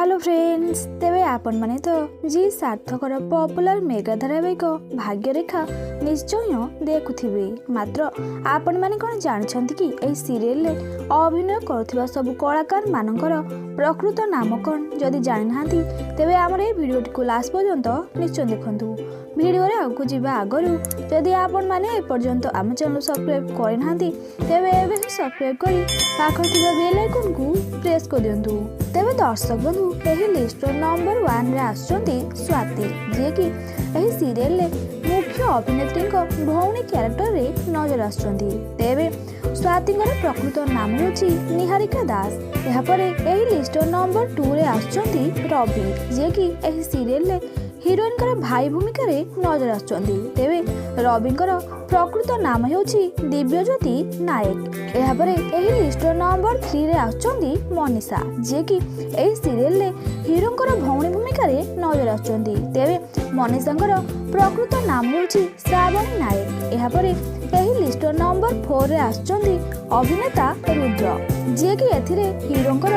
Hello friends, तेरे आपण माने तो जी सार्थकर पॉपुलर मेगा धारावाहिक भाग्य रेखा निश्चय देखुथिबे। मात्र आपण माने कोन जानछंती कि एई सीरियल रे अभिनय करथिबा सब कलाकार मानकर प्रकृत नाम कोन? जदि जानि नाहांती तेबे हमर ए वीडियो को लास्ट पर्यंत निश्चय देखंतु। वीडियो रे आगु जिबा आगरु जदि आपण माने ए पर्यंत आम चैनल सब्सक्राइब करि नाहांती तेबे एबे सब्सक्राइब करि पाखर थिबा बेल आइकन को प्रेस कर दियंतु। तेबे दर्शक बंधु एही लिस्ट नंबर 1 रे आछंती स्वाति, जे कि एही सीरियल रे मुख्य अभिनेत्री को भौणी कैरेक्टर रे नजर आछंती। तेबे स्वातिंकर प्रकृत नाम होची निहारिका दास। एहा परे एही लिस्ट नंबर 2 रे आछंती रवि, जे कि एही सीरियल रे हिरोइन कर भाई भूमिका रे नजर आछंती। तेबे रविंकर प्रकृत नाम होची दिव्यज्योति नायक। एहा परे एही लिस्ट नंबर 3 रे आछंती मनीषा, जे कि एही सीरियल रे हिरोंकर भौणी भूमिका रे नजर आछंती। तेबे मनीषांकर प्रकृत नाम होची श्रावणी नायक। एहा परे एही लिस्ट नंबर 4 रे आछंती अभिनेता रुद्र, जे कि एथिरे हिरोंकर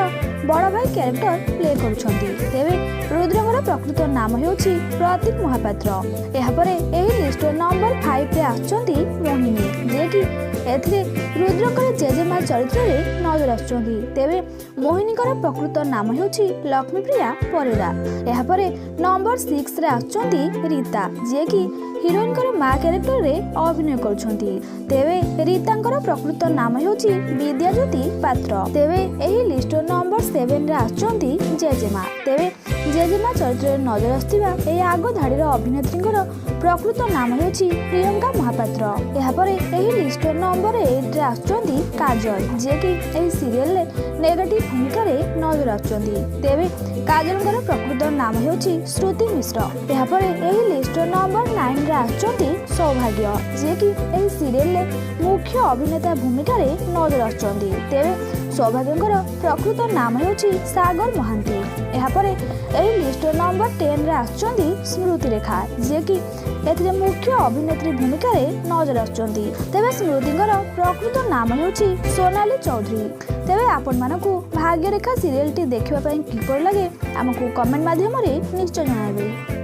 बड़ भाई कैरेक्टर प्ले करुछंती। तेबे रुद्रंकर प्रकृत नाम होची प्रतीक महापात्र। एहा परे एही लिस्ट नंबर 5 रे आछंती मोहिनी, जे कि एथिरे रुद्रंकर जेजेमा चरित्र रे नजर आछंती। तेबे मोहिनीकर प्रकृत नाम होची लक्ष्मीप्रिया परिरा। एहा परे नंबर 6 रे आछंती रीता, जे कि हिरोइनकर माँ कैरेक्टर रे अभिनय करुछंती। तेबे रीतांकर प्रकृत नाम होची विद्याज्योति पात्र। तेबे एही लिस्ट नंबर 7 रे आछंती जेजेमा। तेबे जेजेमा चरित्र रे नजर आस्थिबा एही आगो धाडीर अभिनेत्रींकर प्रकृत नाम होची प्रियंका महापात्र। एहा परे एही लिस्ट नंबर 8 रे आछंती काजल, जे कि एही सीरियल रे नेगेटिव भूमिका रे नजर आछंती। तेबे काजलंकर प्रकृत नाम होची श्रुति मिश्र। एहा परे एही लिस्ट नंबर 9 रे आछंती सौभाग्य, जे कि एही सीरियल रे मुख्य अभिनेता भूमिका रे नजर आछंती। तेबे सौभाग्यंकर प्रकृत नाम होची सागर महांती। एहा परे एही लिस्ट नंबर 10 रे आछंती स्मृति रेखा, जे कि एथिरे मुख्य अभिनेत्री भूमिका रे नजर आछंती। तेबे स्मृतिंकर प्रकृत नाम होची सोनाली चौधरी। तेबे आपण मानकु भाग्य रेखा सीरियल टी देखिबा पई किपर लागे हमकु कमेंट माध्यम रे निश्चय जणाइबे।